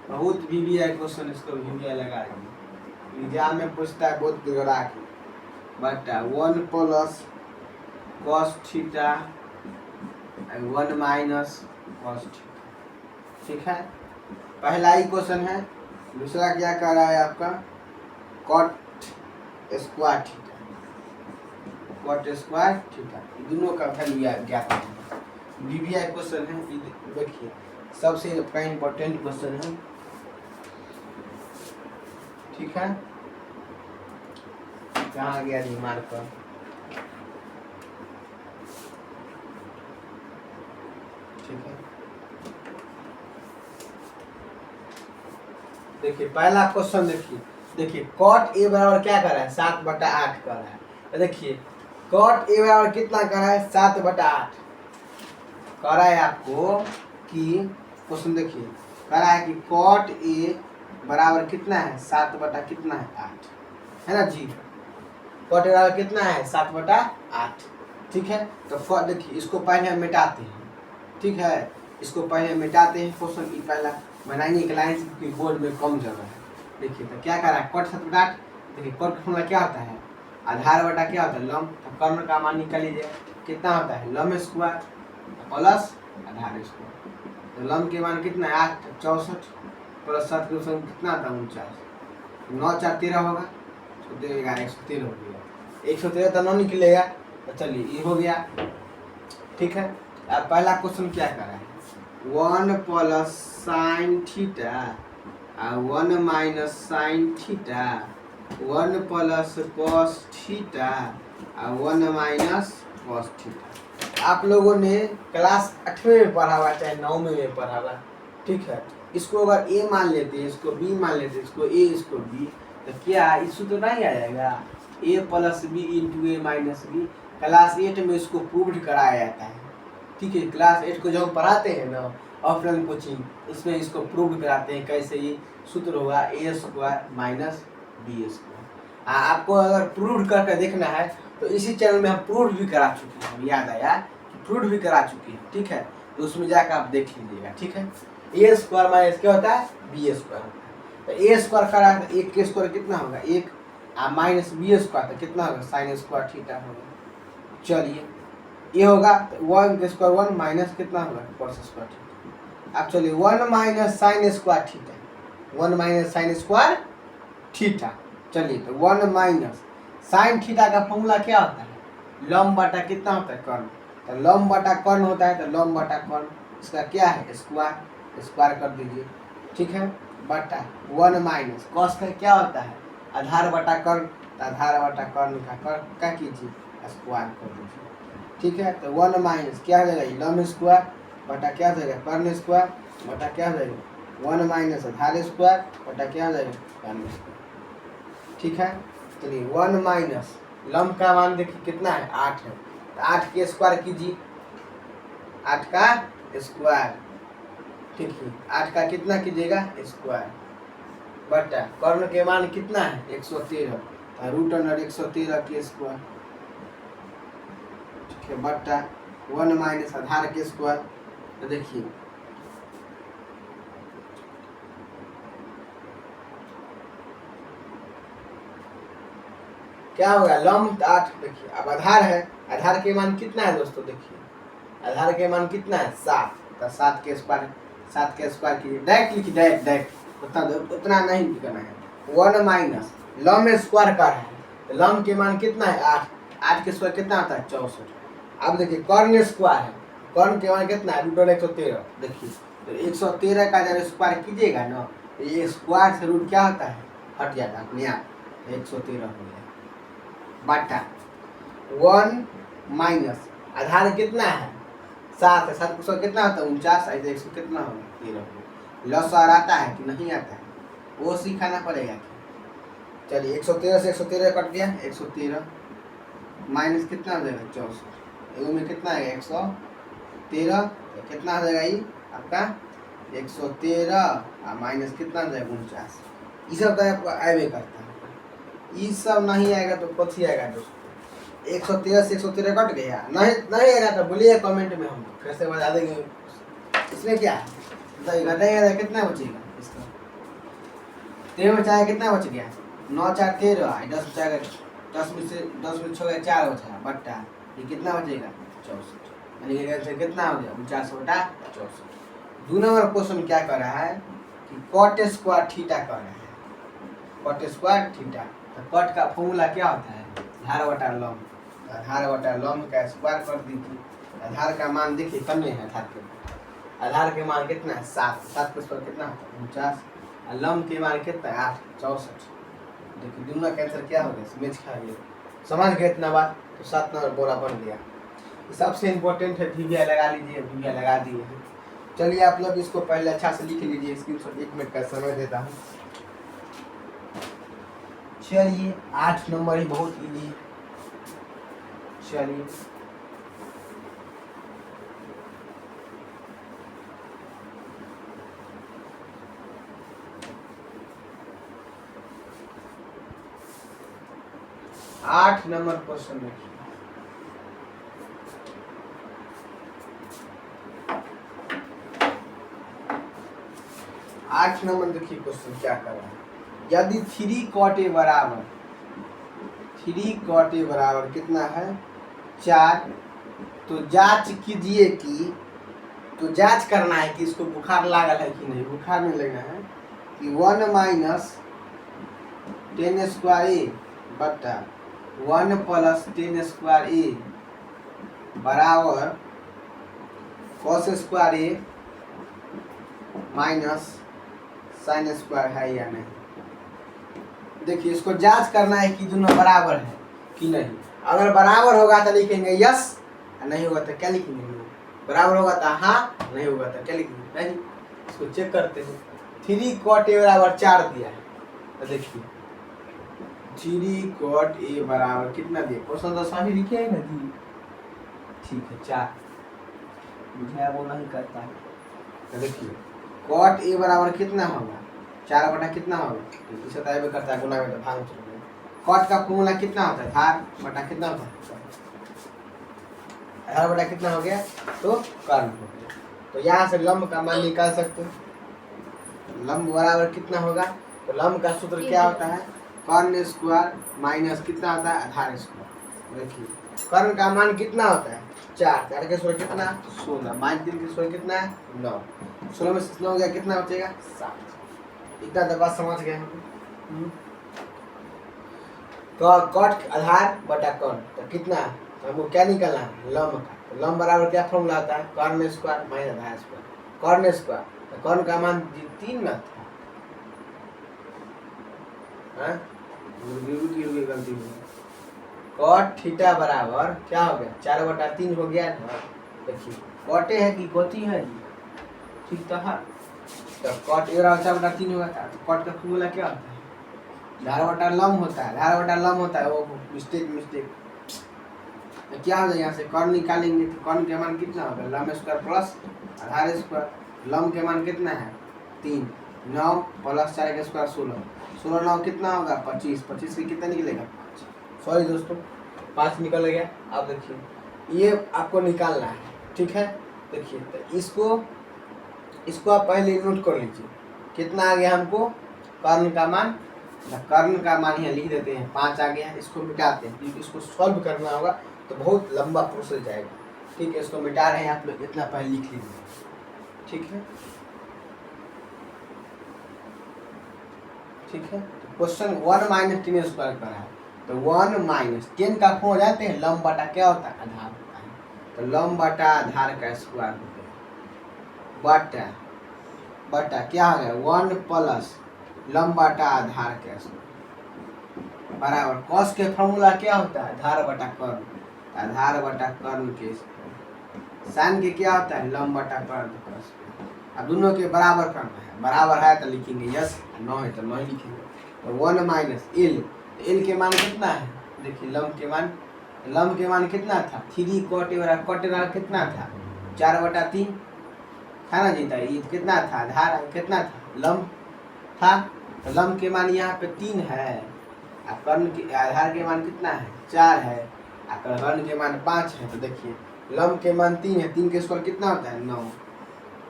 बहुत VBI क्वेश्चन, इसको VBI लगाएंगे, एग्जाम में पूछता है बहुत बिगड़ा के। बटा 1 plus cos theta 1 minus cos theta. ठीक है, पहला ही क्वेश्चन है। दूसरा क्या कर रहा है आपका cot square theta, cot square theta, दोनों का वैल्यू ज्ञात है। बीबीआई क्वेश्चन है, देखिए सबसे आपका इम्पोर्टेंट क्वेश्चन है। ठीक है, कहाँ गया मार्कर? ठीक है, देखिए पहला क्वेश्चन देखिए कॉट ए बराबर क्या कर रहा है 7/8 कर रहा है। तो देखिए कॉट ए बराबर कितना कर रहा है 7/8 कर रहा है आपको कि क्वेश्चन देखिए कह रहा है कि कॉट ए बराबर कितना है 7 कितना है 8 है ना जी। कॉट ए बराबर कितना है 7/8। ठीक है, तो देखिए इसको पहले हम मिटाते हैं। ठीक है, इसको पहले मिटाते हैं। क्वेश्चन की पहला बनाएंगे एक लाइन की बोर्ड में कम जगह है। देखिए तो क्या कर रहा है कॉट 7/8। देखिए कॉट का फॉर्मूला क्या होता है आधार बटा क्या होता है लंब। तो कर्ण का मान निकाल लीजिए कितना होता है लंब स्क्वायर प्लस आधार स्क्वायर। तो लंब के मान कितना है 8 64 प्लस 7 कितना आता है 49। 9 4 13 होगा, 113 हो गया। 113 तो 9 निकलेगा। तो चलिए ये हो गया। ठीक है, अब पहला क्वेश्चन क्या कर रहा है 1 plus sine theta 1 minus sine theta 1 plus cos theta 1 minus cos theta. आप लोगों ने क्लास 8वें में पढ़ा हुआ चाहे 9वें में पढ़ा हुआ। ठीक है, इसको अगर ए मान लेते हैं, इसको बी मान लेते हैं, इसको ए इसको बी, तो क्या इशू तो नहीं आ जाएगा ए प्लस बी इंटू ए माइनस बी। क्लास 8 में इसको प्रूव्ड कराया जाता है। ठीक है, क्लास 8 को जब पढ़ाते हैं ना ऑफलाइन कोचिंग, इसमें इसको प्रूव कराते हैं कैसे ये सूत्र होगा ए स्क्वायर माइनस बी स्क्वायर। आपको अगर प्रूव करके देखना है तो इसी चैनल में हम प्रूव भी करा चुके हैं, याद आया प्रूव भी करा चुके हैं। ठीक है, तो उसमें जाकर आप देख लीजिएगा। ठीक है, ए स्क्वायर माइनस क्या होता है बी स्क्वायर होता है। तो ए स्क्वायर करा तो एक के स्क्वायर कितना होगा 1 माइनस बी स्क्वायर तो कितना होगा साइन स्क्वायर थीटा होगा। चलिए ये होगा 1 के स्क्वायर 1 माइनस कितना होगा कॉस स्क्वायर थीटा। अब चलिए 1 minus sine square theta 1 minus sine square theta. चलिए तो 1 माइनस साइन थीटा का फॉर्मूला क्या होता है लंब बटा कितना होता है कर्ण। तो लंब बटा कर्ण होता है, तो लंब बटा कर्ण इसका क्या है स्क्वायर, स्क्वायर कर दीजिए। ठीक है, बटा 1 माइनस कॉस का क्या होता है आधार बटा कर्ण, तो आधार बटा कर्ण का क्या कीजिए स्क्वायर कर दीजिए। ठीक है, तो 1 माइनस क्या हो जाएगा लंब स्क्वायर बटा क्या हो जाएगा कर्ण स्क्वायर बटा क्या हो जाएगा 1 माइनस आधार स्क्वायर बटा क्या हो जाएगा कर्ण स्क्वायर। ठीक है, चलिए 1 माइनस लंब का मान देखिए कितना है 8 है, तो 8 के स्क्वायर कीजिए 8 का स्क्वायर। ठीक है, 8 का कितना कीजिएगा स्क्वायर बटा कर्ण के मान कितना है 113 रूट अंडर 113 के स्क्वायर। ठीक है, बटा 1 माइनस आधार के स्क्वायर। तो देखिए क्या होगा लंब 8। देखिए अब आधार है, आधार के मान कितना है दोस्तों देखिए आधार के मान कितना है 7। तो 7 के स्क्वायर कीजिए डायरेक्ट लिखिए डायरेक्ट उतना नहीं करना है। 1 माइनस लंब स्क्वायर का है तो लंब के मान कितना है 8, 8 के स्क्वायर कितना आता है 64। अब देखिए कर्ण स्क्वायर है, कर्ण के मान कितना है रूट 113। देखिए तो 113 का जब स्क्वायर कीजिएगा ना तो ये स्क्वायर से रूट क्या होता है हट जाता है अपने आप, 113 हो गया बटा 1 माइनस आधार कितना है 7 है, 7 को कितना होता है 49 है, 100 कितना होगा 13। लॉसर आता है कि नहीं आता है वो सिखाना पड़ेगा। चलिए 113 से 113 कट गया 113 माइनस कितना हो जाएगा 64। एगो में कितना आएगा 113 तो कितना हो जाएगा ये आपका 113 माइनस कितना हो जाएगा 49। ये सब तो आपको आएगा करता है, ये सब नहीं आएगा तो कथी आएगा दोस्तों 113 से 113 कट गया। नहीं आएगा तो बोलिए कमेंट में, हम फिर से बता देंगे। इसमें क्या है घटाएगा कितना बचेगा इसका 13 में चाहे कितना बच गया 9 4 13 10 बचाएगा 10 में से 10 में 6 4 बचा बट्टा ये कितना बचेगा 64, यानी कि आंसर कितना हो गया 49/64। 2 नंबर क्वेश्चन क्या कर रहा है कि कॉट स्क्वायर थीटा कर रहा है, कॉट स्क्वायर थीटा। तो कॉट का फॉर्मूला क्या होता है आधार बटा लंब, आधार बटा लंब का स्क्वायर कर दीजिए। आधार का मान देखिए कमे है, आधार के मान कितना है 7, 7 का स्क्वायर कितना होता है 49, और लंब के मान कितना है 8, 64। देखिए दोनों का आंसर क्या हो गया मैच खा गया। समझ गए इतना बात, तो 7 नंबर बोरा बन गया। सबसे इम्पोर्टेंट है वीडियो लगा लीजिए, वीडियो लगा दिए हैं। चलिए आप लोग इसको पहले अच्छा से लिख लीजिए, स्क्रीनशॉट 1 मिनट का समय देता हूँ। चलिए 8 नंबर ही बहुत इजी है। चलिए आठ नंबर क्वेश्चन देखिए। आठ नंबर देखिए क्वेश्चन क्या कर रहा है। यदि 3 cot A बराबर 3 cot A बराबर कितना है 4, तो जांच कीजिए कि, तो जांच करना है कि इसको बुखार लागल है कि नहीं। बुखार नहीं लगना है कि 1 माइनस 10 स्क्वायर ए बटा 1 प्लस 10 स्क्वायर ए बराबर कॉस स्क्वायर ए माइनस साइन स्क्वायर है या नहीं। देखिए इसको जांच करना है कि दोनों बराबर है कि नहीं। अगर बराबर होगा तो लिखेंगे यस, नहीं होगा तो क्या लिखेंगे नो। बराबर होगा तो हाँ, नहीं होगा तो क्या लिखेंगे नहीं। इसको चेक करते हैं। 3 cot A बराबर 4 दिया है, तो देखिए 3 cot A बराबर कितना दिया, क्वेश्चन तो सही लिखे है ना जी। ठीक है 4, मुझे वो नहीं करता है। तो देखिए cot A बराबर कितना होगा 4 बटा कितना होगा, इसे तय भी करता है गुना में तो भाग चल गया। कॉट का फॉर्मूला कितना होता है आधार बटा कितना होता है, आधार बटा कितना हो गया तो कर्ण हो गया। तो यहाँ से लंब का मान निकाल सकते हो। लंब बराबर कितना होगा, तो लंब का सूत्र क्या होता है कर्ण स्क्वायर माइनस कितना होता है आधार स्क्वायर। देखिए कर्ण का मान कितना होता है 4, 4 के स्क्वायर कितना 16, माइनस 3 के स्क्वायर कितना है 9, 16 में 9 हो गया कितना बचेगा 7। इतना तो बात समझ गए हम। तो कॉट आधार बटा कर्ण, तो कितना हमको क्या निकालना है लंब का। तो लंब बराबर क्या फॉर्मूला आता है कर्ण स्क्वायर माइनस आधार स्क्वायर। कर्ण स्क्वायर तो कर्ण का मान 3 में था, गलती हुई। कॉट थीटा बराबर क्या हो गया 4 बटा 3 हो गया ना। देखिए कॉटे है कि कोटी है जी, ठीक तो है। तो कॉट ए बराबर 4 बटा 3 होगा। तो कॉट का फॉर्मूला क्या होता है धार बटा लंब होता है, धार बटा लंब होता है। वो मिस्टेक तो क्या हो जाए यहाँ से कर्ण निकालेंगे तो कर्ण के मान कितना होगा लंब स्क्वायर प्लस आधार स्क्वायर। लंब के मान कितना है 3, 9 प्लस 4 का स्क्वायर 16, 16 9 कितना होगा 25, 25 से कितना निकलेगा 5। सॉरी दोस्तों 5 निकल गया। अब देखिए ये आपको निकालना है, ठीक है। देखिए तो इसको आप पहले नोट कर लीजिए कितना आ गया हमको कर्ण का मान। कर्ण का मान यहाँ लिख देते हैं 5 आ गया। इसको मिटाते हैं क्योंकि इसको सॉल्व करना होगा तो बहुत लंबा प्रोसेस जाएगा, ठीक है। इसको मिटा रहे हैं आप लोग, इतना पहले लिख लीजिए, ठीक है। ठीक है क्वेश्चन 1 माइनस 10 स्क्वायर का है। तो 1 माइनस 10 का फॉर्म जानते हैं लंब बटा क्या होता है आधार होता है। तो लंब बटा आधार का स्क्वायर हो गया बटा क्या हो गया 1 प्लस लंब बटा आधार के स्क्वायर बराबर कॉस के फॉर्मूला क्या होता है आधार बटा कर्ण, आधार बटा कर्ण के स्क्वायर। साइन के क्या होता है लंब बटा कर्ण का स्क्वायर। अब दोनों के बराबर करना है, बराबर है तो लिखेंगे यस, 9 है तो 9 लिखेंगे। तो 1 माइनस एल, एल के मान कितना है देखिए लंब के मान कितना था 3 cot A कितना था 4 बटा 3 था ना जीता। ये कितना था आधार कितना था लंब था। तो लंब के मान यहाँ पे 3 है, कर्ण के आधार के मान कितना है 4 है, कर्ण के मान 5 है। तो देखिए लंब के मान 3 है, 3 के स्क्वायर कितना होता है 9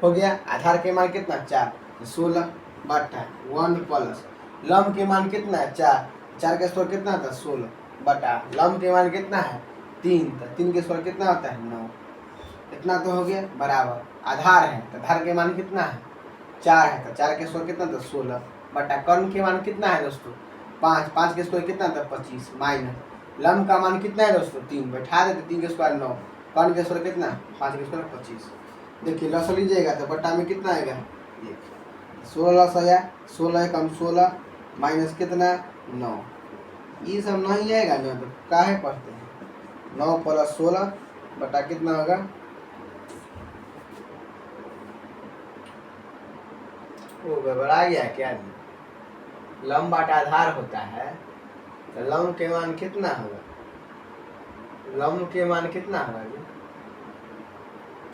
हो गया। आधार के मान कितना 4, 16 बटा 1 प्लस लंब के मान कितना है 4, 4 का स्क्वायर कितना था 16 बटा लंब के मान कितना है 3, तो 3 के स्क्वायर कितना होता है 9। इतना तो हो गया बराबर आधार है, तो आधार के मान कितना है 4 है, तो 4 के स्क्वायर कितना था 16 बटा कर्ण के मान कितना है दोस्तों 5, 5 के स्क्वायर कितना था 25 माइनस लम का मान कितना है दोस्तों 3, बैठा देते 3 के स्क्वायर 9, कर्ण के स्क्वायर कितना 5 के स्क्वायर 25। देखिए लस लीजिएगा तो बट्टा में कितना आएगा 16 लस आया 16 कम 16 माइनस कितना 9, ये सब नहीं आएगा ना तो काहे पढ़ते हैं 9 प्लस 16 बटा कितना होगा वो गड़बड़ा गया क्या जी। लंब बटा आधार होता है तो लंब के मान कितना होगा, लंब के मान कितना होगा जी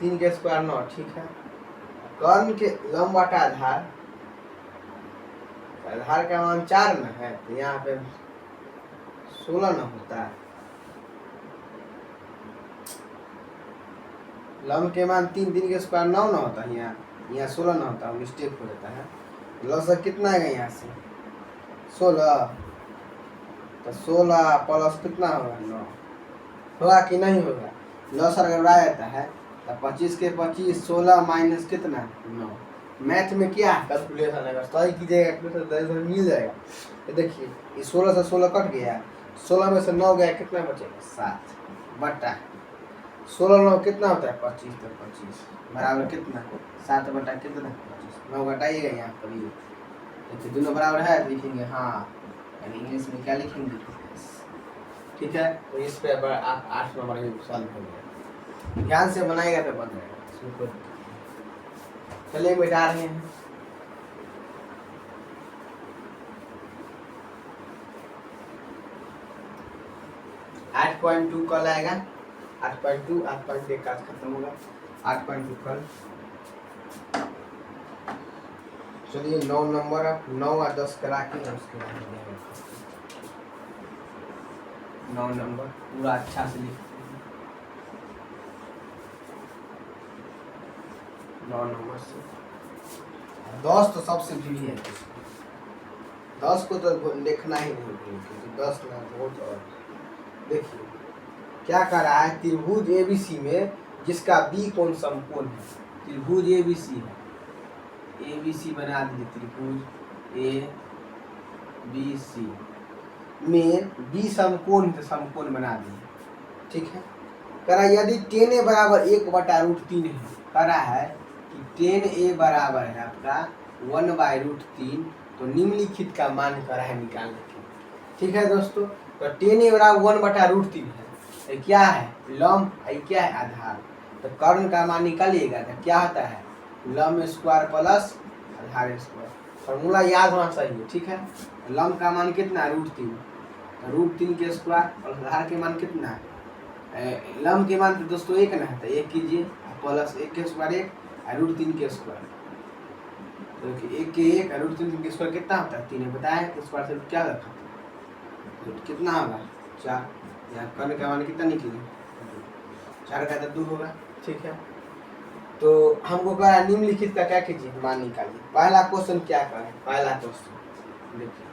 3 के स्क्वायर 9 ठीक है। कर्ण के लंब बटा आधार, आधार का मान 4 न है तो यहाँ पे 16 न होता है, लंब के मान 3, 3 के स्क्वायर 9 न होता है, यहाँ 16 न होता, मिस्टेक हो जाता है। लस कितना आएगा यहाँ से 16, तो 16 प्लस कितना होगा 9 होगा कि नहीं होगा। लस अगर उड़ा जाता है तो 25 के 25 16 माइनस कितना 9। मैथ में क्या है कैलकुलेशन अगर सही कीजिएगा कैलकुलेशन मिल जाएगा। तो देखिए ये 16 से 16 कट गया, 16 में से 9 गया कितना बचेगा 7 बटा 16 9 कितना होता है 25, तो 25 बराबर कितना 7 बटा कितना 25, 9 घटाइएगा यहाँ पर ये देखिए दोनों बराबर है लिखेंगे हाँ, यानी इंग्लिश में क्या लिखेंगे ठीक है। तो इस पे आप 8 नंबर सॉल्व हो गया, ध्यान से बनाएगा तो बन जाएगा। चलिए मिटा रहे हैं आठ 8.2 कल आएगा 8.2 8.1 का खत्म होगा 8.2 कल। चलिए 9 नंबर 9 और 10 करा के उसके बाद 9 नंबर पूरा अच्छा से लिख 9 नंबर से 10 तो सबसे भी है, 10 को तो लिखना ही नहीं क्योंकि 10 ना बहुत। और देखिए क्या कर रहा है त्रिभुज एबीसी में जिसका बी कोण समकोण है, त्रिभुज एबीसी है, एबीसी बना दीजिए त्रिभुज ए बी सी में बी समकोण से समकोण बना दीजिए ठीक है। करा यदि tan a बराबर 1/√3 है, करा है कि tan a बराबर है आपका 1/√3, तो निम्नलिखित का मान करा है निकालने के ठीक है दोस्तों। तो tan a बराबर 1/√3 है, तो क्या है लंब, क्या है आधार, तो कर्ण का मान निकालिएगा तो क्या होता है लंब स्क्वायर प्लस आधार स्क्वायर, फॉर्मूला याद होना चाहिए ठीक है। लंब का मान कितना है √3, तो √3 के स्क्वायर और आधार के मान कितना है लंब के मान तो दोस्तों 1 ना है, तो 1 कीजिए प्लस 1 के स्क्वायर 1 √3 के स्क्वायर, तो 1 के 1 √3 के स्क्वायर कितना होता है 3 बताया, स्क्वायर से क्या रखा तो कितना होगा 4, यहाँ कर्ण का मान कितना निकले 4 का तो 2 होगा ठीक है। तो हमको कहा निम्नलिखित का क्या कीजिए मान निकालिए। पहला क्वेश्चन क्या करें, पहला क्वेश्चन देखिए